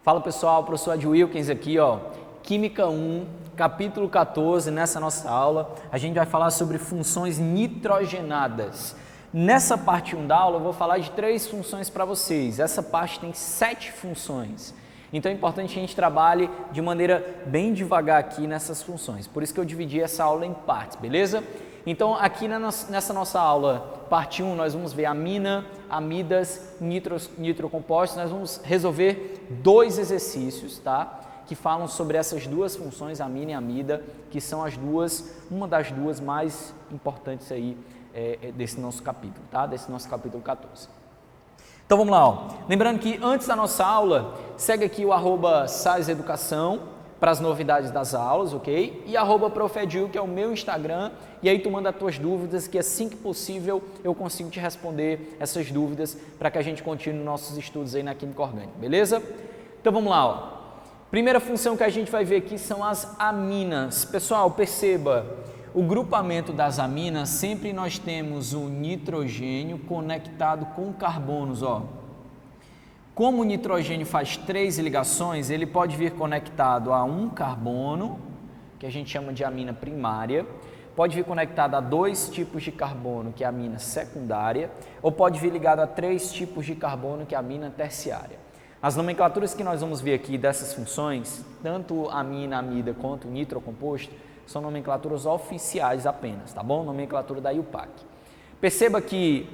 Fala pessoal, professor Ed Wilkins aqui, Química 1, capítulo 14, nessa nossa aula, a gente vai falar sobre funções nitrogenadas. Nessa parte 1 da aula eu vou falar de 3 funções para vocês, essa parte tem 7 funções. Então é importante que a gente trabalhe de maneira bem devagar aqui nessas funções, por isso que eu dividi essa aula em partes, beleza? Então aqui nessa nossa aula, parte 1, nós vamos ver amina, amidas, nitrocompostos, nós vamos resolver 2 exercícios, tá? Que falam sobre essas 2 funções, amina e amida, que são uma das duas mais importantes aí desse nosso capítulo, tá? Desse nosso capítulo 14. Então vamos lá, lembrando que antes da nossa aula, segue aqui o @SAISEducação para as novidades das aulas, ok? E @profedil, que é o meu Instagram, e aí tu manda as tuas dúvidas, que assim que possível eu consigo te responder essas dúvidas para que a gente continue nossos estudos aí na Química Orgânica, beleza? Então vamos lá, Primeira função que a gente vai ver aqui são as aminas. Pessoal, perceba, o grupamento das aminas, sempre nós temos o nitrogênio conectado com carbonos, Como o nitrogênio faz 3 ligações, ele pode vir conectado a um carbono, que a gente chama de amina primária, pode vir conectado a 2 tipos de carbono, que é a amina secundária, ou pode vir ligado a 3 tipos de carbono, que é a amina terciária. As nomenclaturas que nós vamos ver aqui dessas funções, tanto amina, amida quanto nitrocomposto, são nomenclaturas oficiais apenas, tá bom? Nomenclatura da IUPAC. Perceba que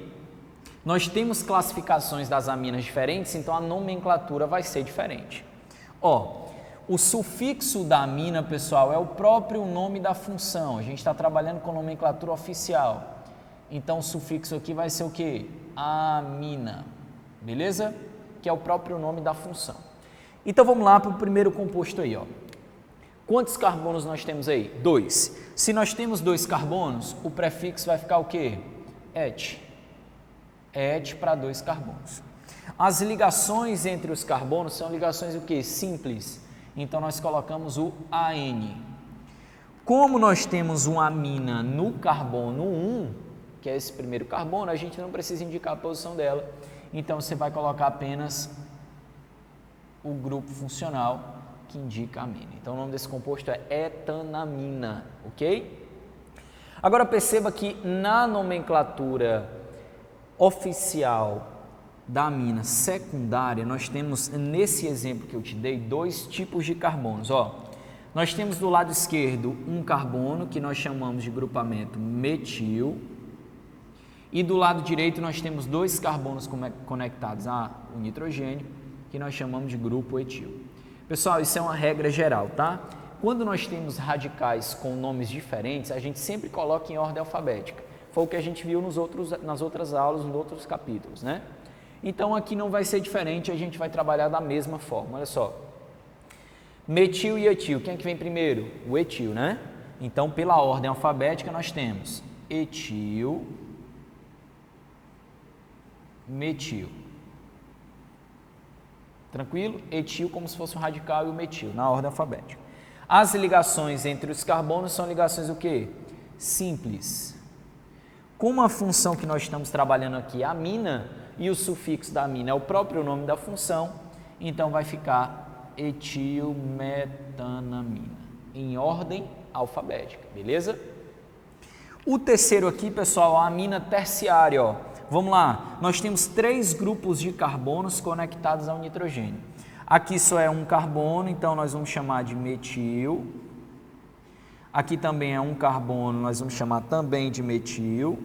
nós temos classificações das aminas diferentes, então a nomenclatura vai ser diferente. O sufixo da amina, pessoal, é o próprio nome da função. A gente está trabalhando com nomenclatura oficial. Então o sufixo aqui vai ser o quê? Amina, beleza? Que é o próprio nome da função. Então vamos lá para o primeiro composto aí, Quantos carbonos nós temos aí? 2. Se nós temos 2 carbonos, o prefixo vai ficar o quê? Et. Et para 2 carbonos. As ligações entre os carbonos são ligações o quê? Simples. Então nós colocamos o AN. Como nós temos uma amina no carbono 1, que é esse primeiro carbono, a gente não precisa indicar a posição dela. Então você vai colocar apenas o grupo funcional que indica a amina. Então o nome desse composto é etanamina, ok? Agora perceba que na nomenclatura oficial da amina secundária, nós temos, nesse exemplo que eu te dei, 2 tipos de carbonos. Nós temos do lado esquerdo um carbono que nós chamamos de grupamento metil, e do lado direito nós temos 2 carbonos conectados ao nitrogênio, que nós chamamos de grupo etil. Pessoal, isso é uma regra geral, tá? Quando nós temos radicais com nomes diferentes, a gente sempre coloca em ordem alfabética. Foi o que a gente viu nas outras aulas, nos outros capítulos, né? Então aqui não vai ser diferente, a gente vai trabalhar da mesma forma. Olha só, metil e etil, quem é que vem primeiro? O etil, né? Então pela ordem alfabética nós temos etil, metil. Tranquilo? Etil como se fosse um radical e o metil, na ordem alfabética. As ligações entre os carbonos são ligações o quê? Simples. Como a função que nós estamos trabalhando aqui é amina, e o sufixo da amina é o próprio nome da função, então vai ficar etilmetanamina, em ordem alfabética, beleza? O terceiro aqui, pessoal, a amina terciária, Vamos lá, nós temos 3 grupos de carbonos conectados ao nitrogênio. Aqui só é um carbono, então nós vamos chamar de metil. Aqui também é um carbono, nós vamos chamar também de metil.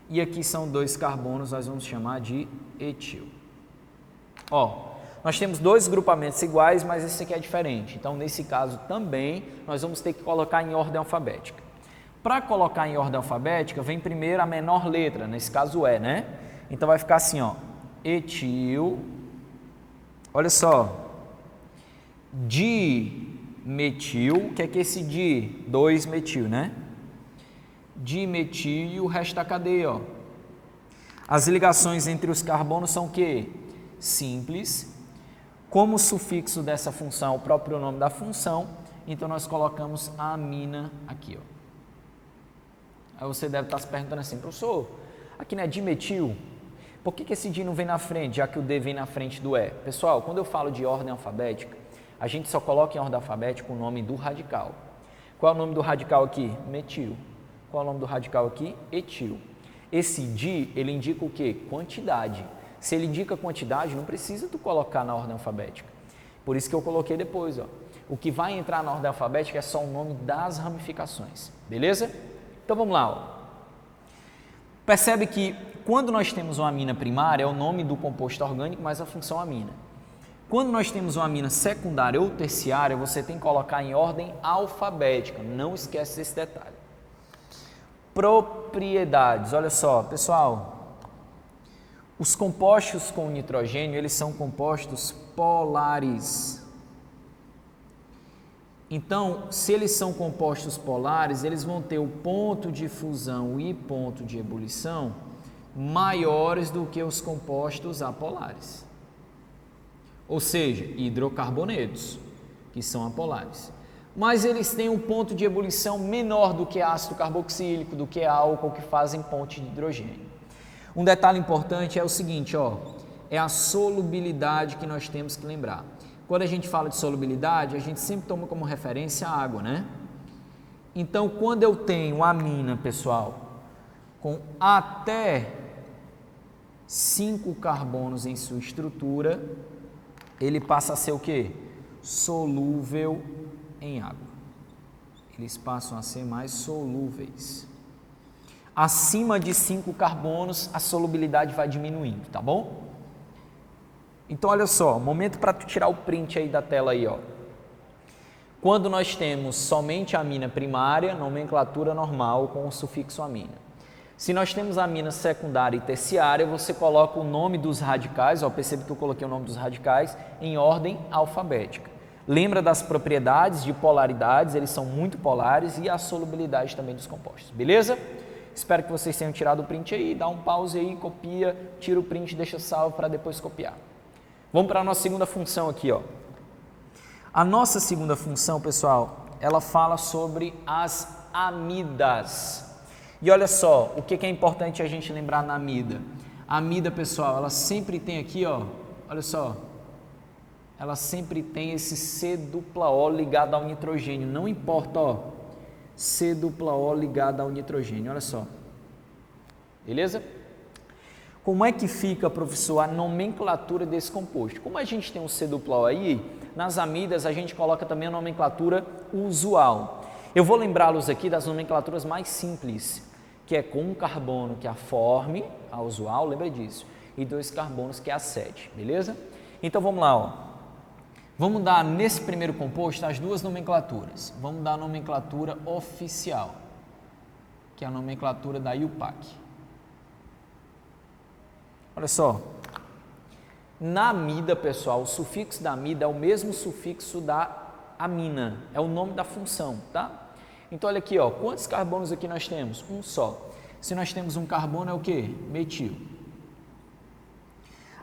E aqui são 2 carbonos, nós vamos chamar de etil. Nós temos 2 grupamentos iguais, mas esse aqui é diferente. Então, nesse caso também, nós vamos ter que colocar em ordem alfabética. Para colocar em ordem alfabética, vem primeiro a menor letra, nesse caso é, né? Então vai ficar assim, etil, olha só, dimetil, o que é esse di? 2-metil, né? Dimetil e o resto da cadeia, As ligações entre os carbonos são o quê? Simples. Como o sufixo dessa função é o próprio nome da função, então nós colocamos a amina aqui, Aí você deve estar se perguntando assim, professor, aqui não é dimetil? Por que esse D não vem na frente, já que o D vem na frente do E? Pessoal, quando eu falo de ordem alfabética, a gente só coloca em ordem alfabética o nome do radical. Qual é o nome do radical aqui? Metil. Qual é o nome do radical aqui? Etil. Esse D, ele indica o quê? Quantidade. Se ele indica quantidade, não precisa tu colocar na ordem alfabética. Por isso que eu coloquei depois, ó. O que vai entrar na ordem alfabética é só o nome das ramificações, beleza? Então vamos lá, ó. Percebe que quando nós temos uma amina primária, é o nome do composto orgânico mais a função amina. Quando nós temos uma amina secundária ou terciária, você tem que colocar em ordem alfabética, não esquece desse detalhe. Propriedades, olha só, pessoal, os compostos com nitrogênio, eles são compostos polares. Então, se eles são compostos polares, eles vão ter o ponto de fusão e ponto de ebulição maiores do que os compostos apolares. Ou seja, hidrocarbonetos, que são apolares. Mas eles têm um ponto de ebulição menor do que ácido carboxílico, do que álcool, que fazem ponte de hidrogênio. Um detalhe importante é o seguinte, ó, é a solubilidade que nós temos que lembrar. Quando a gente fala de solubilidade, a gente sempre toma como referência a água, né? Então, quando eu tenho amina, pessoal, com até 5 carbonos em sua estrutura, ele passa a ser o quê? Solúvel em água. Eles passam a ser mais solúveis. Acima de 5 carbonos, a solubilidade vai diminuindo, tá bom? Então, olha só, momento para tu tirar o print aí da tela aí, ó. Quando nós temos somente a amina primária, nomenclatura normal com o sufixo amina. Se nós temos a amina secundária e terciária, você coloca o nome dos radicais, ó, percebe que eu coloquei o nome dos radicais em ordem alfabética. Lembra das propriedades de polaridades, eles são muito polares, e a solubilidade também dos compostos, beleza? Espero que vocês tenham tirado o print aí, dá um pause aí, copia, tira o print, deixa salvo para depois copiar. Vamos para a nossa segunda função aqui, ó. A nossa segunda função, pessoal, ela fala sobre as amidas. E olha só, o que é importante a gente lembrar na amida? A amida, pessoal, ela sempre tem aqui, ó, olha só, ela sempre tem esse C-O ligado ao nitrogênio, não importa, ó, C-O ligado ao nitrogênio, olha só. Beleza? Como é que fica, professor, a nomenclatura desse composto? Como a gente tem um C-O aí, nas amidas a gente coloca também a nomenclatura usual. Eu vou lembrá-los aqui das nomenclaturas mais simples, que é com um carbono, que é a forme, a usual, lembra disso, e 2 carbonos, que é a 7, beleza? Então vamos lá, ó. Vamos dar nesse primeiro composto as duas nomenclaturas. Vamos dar a nomenclatura oficial, que é a nomenclatura da IUPAC. Olha só, na amida, pessoal, o sufixo da amida é o mesmo sufixo da amina, é o nome da função, tá? Então, olha aqui, ó, quantos carbonos aqui nós temos? Um só. Se nós temos um carbono, é o quê? Metil.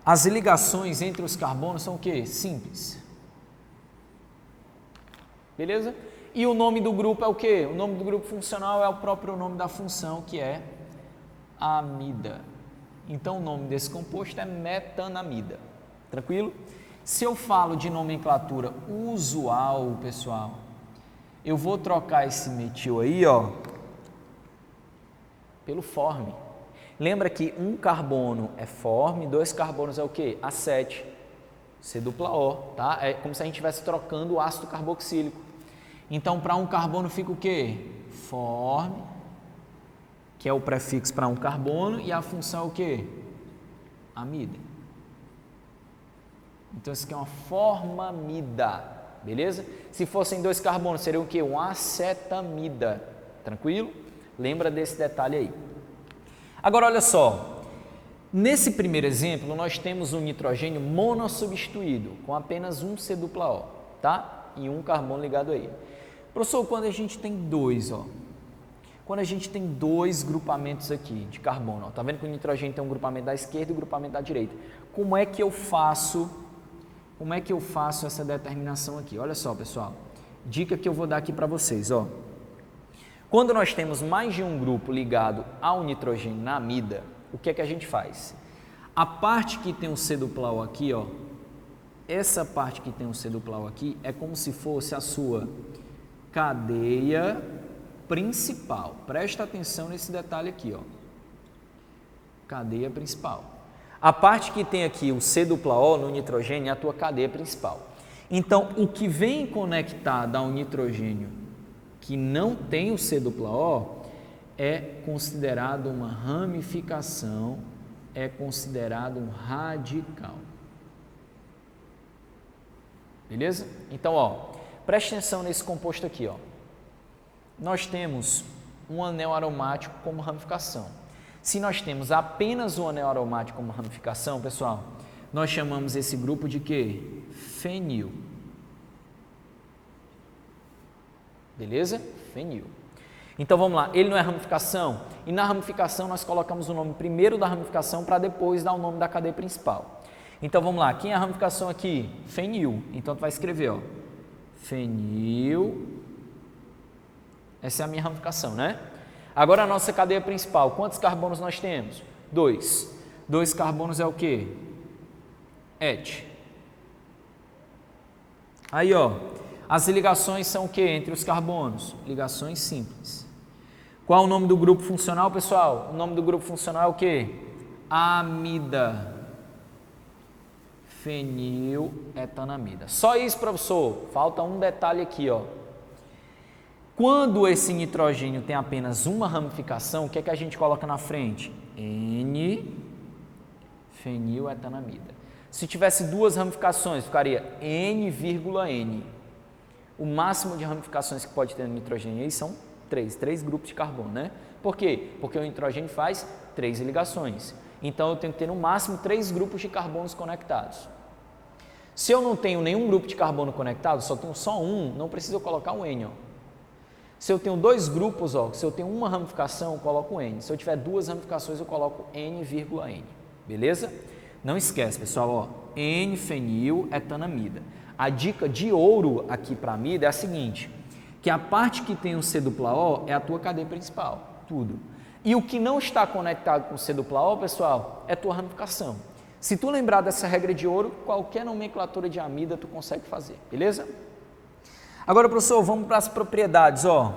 As ligações entre os carbonos são o quê? Simples. Beleza? E o nome do grupo é o quê? O nome do grupo funcional é o próprio nome da função, que é amida. Então, o nome desse composto é metanamida. Tranquilo? Se eu falo de nomenclatura usual, pessoal, eu vou trocar esse metil aí, ó, pelo forme. Lembra que um carbono é forme, 2 carbonos é o quê? A7, C-O, tá? É como se a gente estivesse trocando o ácido carboxílico. Então, para um carbono fica o quê? Forme, que é o prefixo para um carbono, e a função é o quê? Amida. Então, isso aqui é uma formamida, beleza? Se fossem 2 carbonos, seria o quê? Um acetamida, tranquilo? Lembra desse detalhe aí. Agora, olha só, nesse primeiro exemplo, nós temos um nitrogênio monossubstituído, com apenas um C-O, tá? E um carbono ligado a ele. Professor, quando a gente tem 2, ó, quando a gente tem 2 grupamentos aqui de carbono, ó, tá vendo que o nitrogênio tem um grupamento da esquerda e um grupamento da direita? Como é que eu faço essa determinação aqui? Olha só, pessoal, dica que eu vou dar aqui para vocês, ó. Quando nós temos mais de um grupo ligado ao nitrogênio na amida, o que é que a gente faz? A parte que tem o C dupla O aqui, ó, essa parte que tem o C dupla O aqui é como se fosse a sua cadeia principal. Presta atenção nesse detalhe aqui, ó. Cadeia principal. A parte que tem aqui o C dupla O no nitrogênio é a tua cadeia principal. Então, o que vem conectado ao nitrogênio que não tem o C dupla O é considerado uma ramificação, é considerado um radical. Beleza? Então, ó, preste atenção nesse composto aqui, ó. Nós temos um anel aromático como ramificação. Se nós temos apenas um anel aromático como ramificação, pessoal, nós chamamos esse grupo de quê? Fenil. Beleza? Fenil. Então vamos lá, ele não é ramificação? E na ramificação nós colocamos o nome primeiro da ramificação para depois dar o nome da cadeia principal. Então vamos lá, quem é a ramificação aqui? Fenil. Então tu vai escrever, ó, fenil. Essa é a minha ramificação, né? Agora a nossa cadeia principal, quantos carbonos nós temos? 2. 2 carbonos é o quê? Et. Aí, ó, as ligações são o quê entre os carbonos? Ligações simples. Qual é o nome do grupo funcional, pessoal? O nome do grupo funcional é o quê? Amida. Feniletanamida. Só isso, professor. Falta um detalhe aqui, ó. Quando esse nitrogênio tem apenas uma ramificação, o que é que a gente coloca na frente? N-feniletanamida. Se tivesse duas ramificações, ficaria N,N. O máximo de ramificações que pode ter no nitrogênio aí são 3 grupos de carbono, né? Por quê? Porque o nitrogênio faz 3 ligações. Então eu tenho que ter no máximo 3 grupos de carbonos conectados. Se eu não tenho nenhum grupo de carbono conectado, só tenho só um, não preciso colocar um N, ó. Se eu tenho 2 grupos, ó, se eu tenho uma ramificação, eu coloco N. Se eu tiver 2 ramificações, eu coloco N,N. Beleza? Não esquece, pessoal, ó, N-feniletanamida. A dica de ouro aqui para a amida é a seguinte, que a parte que tem o C dupla O é a tua cadeia principal, tudo. E o que não está conectado com o C dupla O, pessoal, é a tua ramificação. Se tu lembrar dessa regra de ouro, qualquer nomenclatura de amida tu consegue fazer, beleza? Agora, professor, vamos para as propriedades, ó.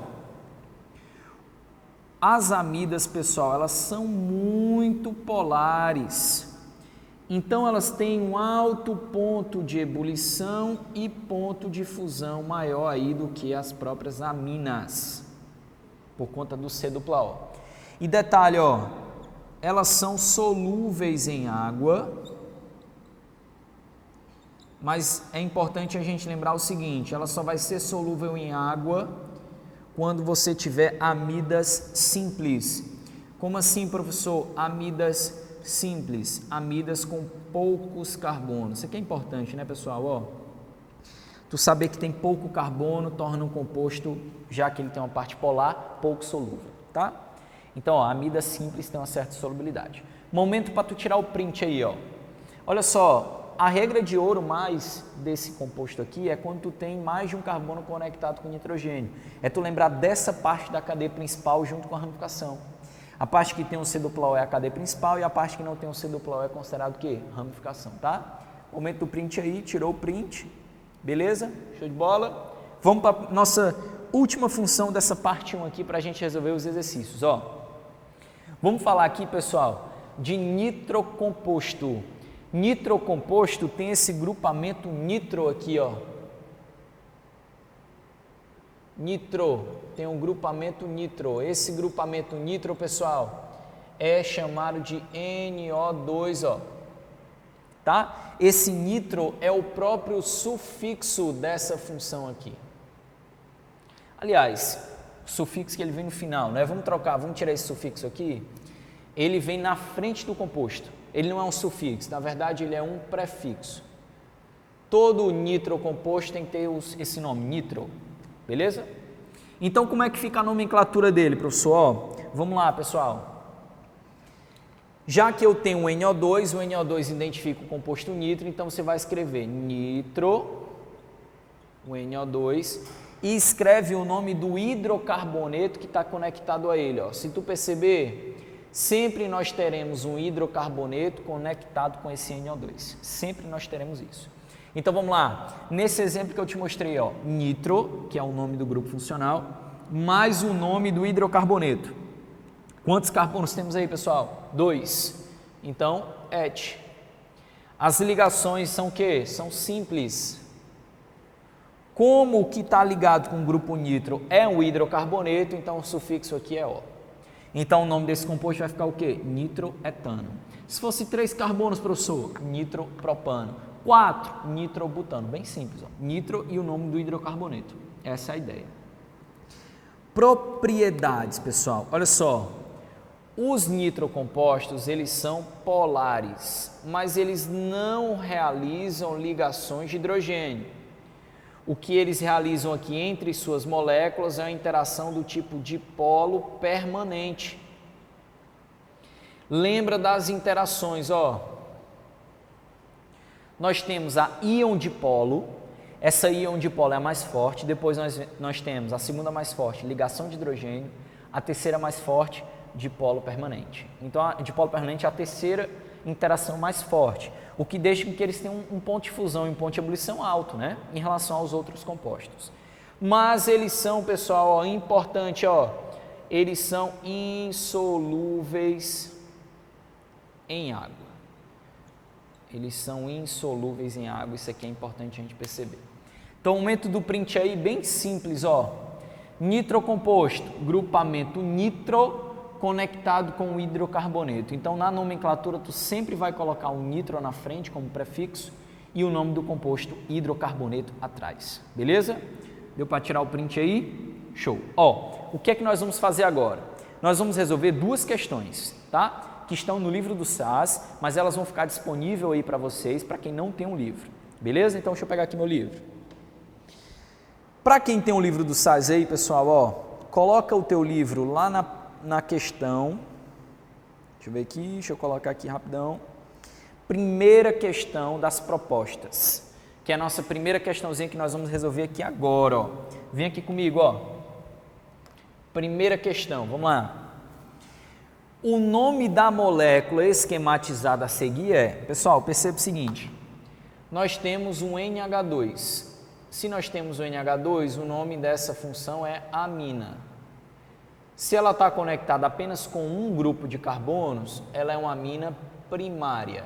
As amidas, pessoal, elas são muito polares. Então, elas têm um alto ponto de ebulição e ponto de fusão maior aí do que as próprias aminas, por conta do C dupla O. E detalhe, ó, elas são solúveis em água, mas é importante a gente lembrar o seguinte, ela só vai ser solúvel em água quando você tiver amidas simples. Como assim, professor? Amidas simples, amidas com poucos carbonos. Isso aqui é importante, né, pessoal? Ó, tu saber que tem pouco carbono torna um composto, já que ele tem uma parte polar, pouco solúvel, tá? Então, ó, a amida simples tem uma certa solubilidade. Momento para tu tirar o print aí, ó. Olha só, a regra de ouro mais desse composto aqui é quando tu tem mais de um carbono conectado com nitrogênio. É tu lembrar dessa parte da cadeia principal junto com a ramificação. A parte que tem o C dupla O é a cadeia principal e a parte que não tem o C dupla O é considerado o quê? Ramificação, tá? Momento do print aí, tirou o print, beleza? Show de bola? Vamos para a nossa última função dessa parte 1 aqui para a gente resolver os exercícios, ó. Vamos falar aqui, pessoal, de nitrocomposto. Nitrocomposto tem esse grupamento nitro aqui, ó. Nitro, tem um grupamento nitro. Esse grupamento nitro, pessoal, é chamado de NO2, ó. Tá? Esse nitro é o próprio sufixo dessa função aqui. Aliás, o sufixo que ele vem no final, né? Vamos trocar, vamos tirar esse sufixo aqui. Ele vem na frente do composto. Ele não é um sufixo, na verdade ele é um prefixo. Todo nitrocomposto tem que ter esse nome, nitro, beleza? Então como é que fica a nomenclatura dele, professor? Ó, vamos lá, pessoal. Já que eu tenho o NO2, o NO2 identifica o composto nitro, então você vai escrever nitro, o NO2, e escreve o nome do hidrocarboneto que está conectado a ele. Ó. Se tu perceber, sempre nós teremos um hidrocarboneto conectado com esse NO2. Sempre nós teremos isso. Então vamos lá, nesse exemplo que eu te mostrei, ó, nitro, que é o nome do grupo funcional, mais o nome do hidrocarboneto. Quantos carbonos temos aí, pessoal? 2. Então, et. As ligações são o quê? São simples. Como o que está ligado com o grupo nitro é um hidrocarboneto, então o sufixo aqui é O. Então o nome desse composto vai ficar o quê? Nitroetano. Se fosse 3 carbonos, professor, nitropropano. 4, nitrobutano. Bem simples, ó. Nitro e o nome do hidrocarboneto. Essa é a ideia. Propriedades, pessoal. Olha só. Os nitrocompostos, eles são polares, mas eles não realizam ligações de hidrogênio. O que eles realizam aqui entre suas moléculas é uma interação do tipo dipolo permanente. Lembra das interações, ó. Nós temos a íon dipolo, essa íon dipolo é a mais forte, depois nós temos a segunda mais forte, ligação de hidrogênio, a terceira mais forte, dipolo permanente. Então, a dipolo permanente é a terceira interação mais forte, o que deixa com que eles tenham um ponto de fusão e um ponto de ebulição alto, né, em relação aos outros compostos. Mas eles são, pessoal, ó, importante, ó, eles são insolúveis em água. Eles são insolúveis em água, isso aqui é importante a gente perceber. Então, o método print aí, bem simples, ó. Nitrocomposto, grupamento nitro conectado com o hidrocarboneto. Então, na nomenclatura, tu sempre vai colocar o nitro na frente como prefixo e o nome do composto hidrocarboneto atrás. Beleza? Deu para tirar o print aí? Show. Ó, o que é que nós vamos fazer agora? Nós vamos resolver 2 questões, tá? Que estão no livro do SAS, mas elas vão ficar disponíveis aí para vocês, para quem não tem um livro. Beleza? Então, deixa eu pegar aqui meu livro. Para quem tem um livro do SAS aí, pessoal, ó, coloca o teu livro lá na questão. Deixa eu ver aqui, deixa eu colocar aqui rapidão. Primeira questão das propostas, que é a nossa primeira questãozinha que nós vamos resolver aqui agora, ó. Vem aqui comigo, ó. Primeira questão, vamos lá. O nome da molécula esquematizada a seguir é, pessoal, perceba o seguinte, nós temos um NH2. Se nós temos um NH2, o nome dessa função é amina. Se ela está conectada apenas com um grupo de carbonos, ela é uma amina primária.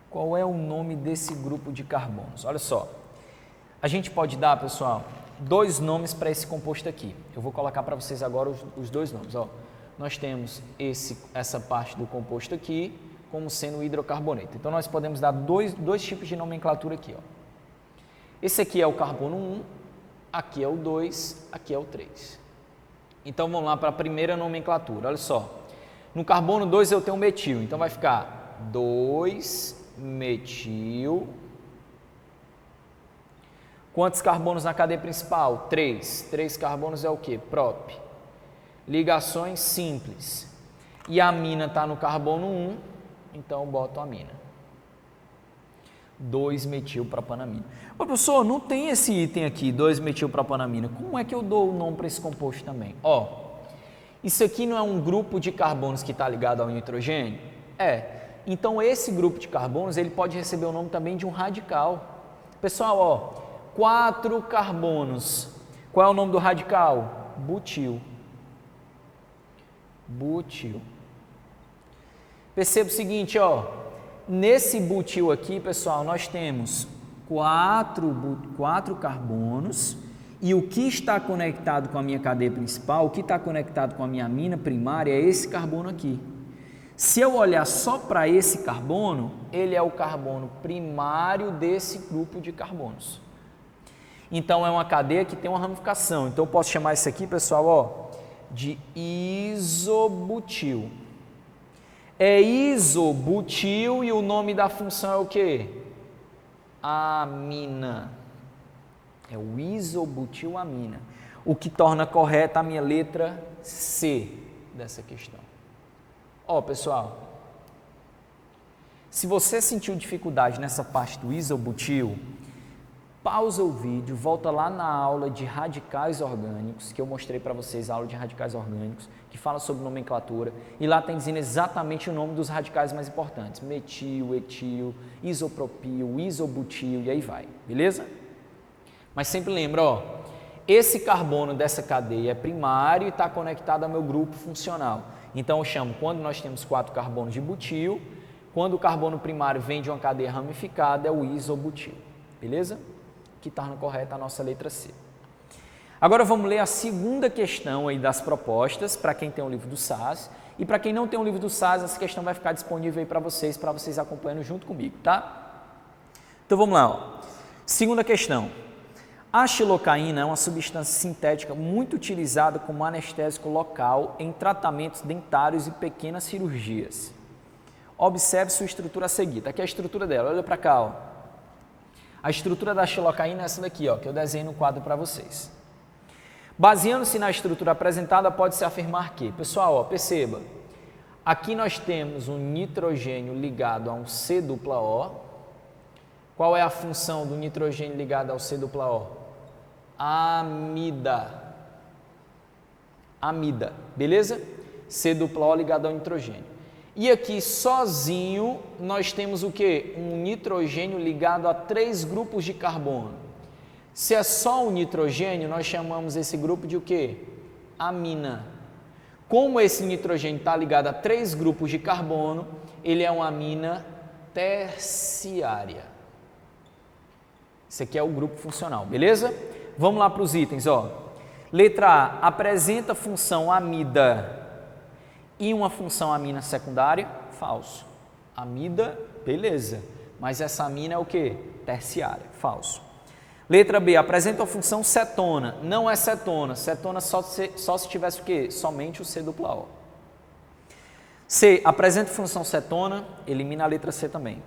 Qual é o nome desse grupo de carbonos? Olha só, a gente pode dar, pessoal, 2 nomes para esse composto aqui. Eu vou colocar para vocês agora os 2 nomes. Ó. Nós temos essa parte do composto aqui como sendo o hidrocarboneto. Então, nós podemos dar dois tipos de nomenclatura aqui. Ó. Esse aqui é o carbono 1, aqui é o 2, aqui é o 3. Então, vamos lá para a primeira nomenclatura. Olha só. No carbono 2 eu tenho metil, então vai ficar 2-metil. Quantos carbonos na cadeia principal? 3. 3 carbonos é o quê? Prop. Ligações simples. E a amina está no carbono 1, então eu boto a amina. 2-metilpropanamina. Ô, professor, não tem esse item aqui, 2-metilpropanamina. Como é que eu dou o nome para esse composto também? Ó, isso aqui não é um grupo de carbonos que está ligado ao nitrogênio? É. Então, esse grupo de carbonos, ele pode receber o nome também de um radical. Pessoal, ó, 4 carbonos. Qual é o nome do radical? Butil. Butil. Perceba o seguinte, ó. Nesse butil aqui, pessoal, nós temos 4 carbonos e o que está conectado com a minha cadeia principal, o que está conectado com a minha amina primária é esse carbono aqui. Se eu olhar só para esse carbono, ele é o carbono primário desse grupo de carbonos. Então, é uma cadeia que tem uma ramificação. Então, eu posso chamar isso aqui, pessoal, ó, de isobutil. É isobutil e o nome da função é o quê? Amina. É o isobutilamina. O que torna correta a minha letra C dessa questão. Ó, pessoal, se você sentiu dificuldade nessa parte do isobutil, pausa o vídeo, volta lá na aula de radicais orgânicos, que eu mostrei para vocês, a aula de radicais orgânicos, que fala sobre nomenclatura, e lá tem dizendo exatamente o nome dos radicais mais importantes, metil, etil, isopropil, isobutil, e aí vai, beleza? Mas sempre lembra, ó, esse carbono dessa cadeia é primário e está conectado ao meu grupo funcional. Então eu chamo, quando nós temos 4 carbonos de butil, quando o carbono primário vem de uma cadeia ramificada, é o isobutil, beleza? Que está no correto a nossa letra C. Agora vamos ler a segunda questão aí das propostas, para quem tem o livro do SAS, e para quem não tem o livro do SAS, essa questão vai ficar disponível aí para vocês acompanhando junto comigo, tá? Então vamos lá, ó. Segunda questão. A xilocaína é uma substância sintética muito utilizada como anestésico local em tratamentos dentários e pequenas cirurgias. Observe sua estrutura a seguir. Tá aqui a estrutura dela, olha para cá, ó. A estrutura da xilocaína é essa daqui, ó, que eu desenho no quadro para vocês. Baseando-se na estrutura apresentada, pode-se afirmar que, pessoal, ó, perceba, aqui nós temos um nitrogênio ligado a um C-O. Qual é a função do nitrogênio ligado ao C-O? Amida. Amida, beleza? C-O ligado ao nitrogênio. E aqui sozinho nós temos o que? Um nitrogênio ligado a 3 grupos de carbono. Se é só um nitrogênio, nós chamamos esse grupo de o que? Amina. Como esse nitrogênio está ligado a 3 grupos de carbono, ele é uma amina terciária. Esse aqui é o grupo funcional, beleza? Vamos lá para os itens, ó. Letra A, apresenta função amida e uma função amina secundária? Falso. Amida, beleza. Mas essa amina é o que? Terciária. Falso. Letra B, apresenta a função cetona. Não é cetona. Cetona só se tivesse o quê? Somente o C-O. C, apresenta função cetona. Elimina a letra C também.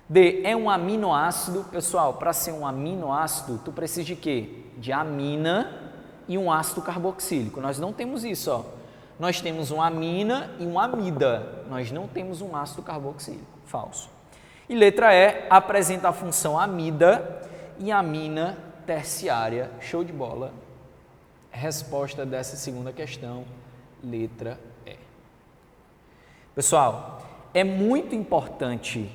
D, é um aminoácido. Pessoal, para ser um aminoácido, tu precisa de quê? De amina e um ácido carboxílico. Nós não temos isso, ó. Nós temos uma amina e uma amida. Nós não temos um ácido carboxílico. Falso. E letra E, apresenta a função amida e amina terciária. Show de bola. Resposta dessa segunda questão, letra E. Pessoal, é muito importante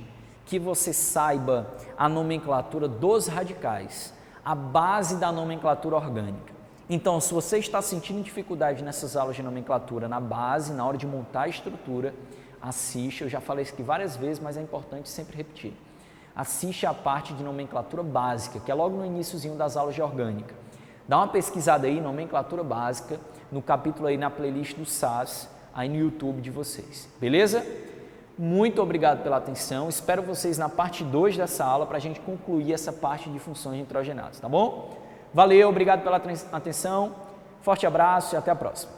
que você saiba a nomenclatura dos radicais, a base da nomenclatura orgânica. Então, se você está sentindo dificuldade nessas aulas de nomenclatura, na base, na hora de montar a estrutura, assiste, eu já falei isso aqui várias vezes, mas é importante sempre repetir. Assiste a parte de nomenclatura básica, que é logo no iniciozinho das aulas de orgânica. Dá uma pesquisada aí, nomenclatura básica, no capítulo aí na playlist do SAS, aí no YouTube de vocês, beleza? Muito obrigado pela atenção, espero vocês na parte 2 dessa aula para a gente concluir essa parte de funções nitrogenadas, tá bom? Valeu, obrigado pela atenção, forte abraço e até a próxima.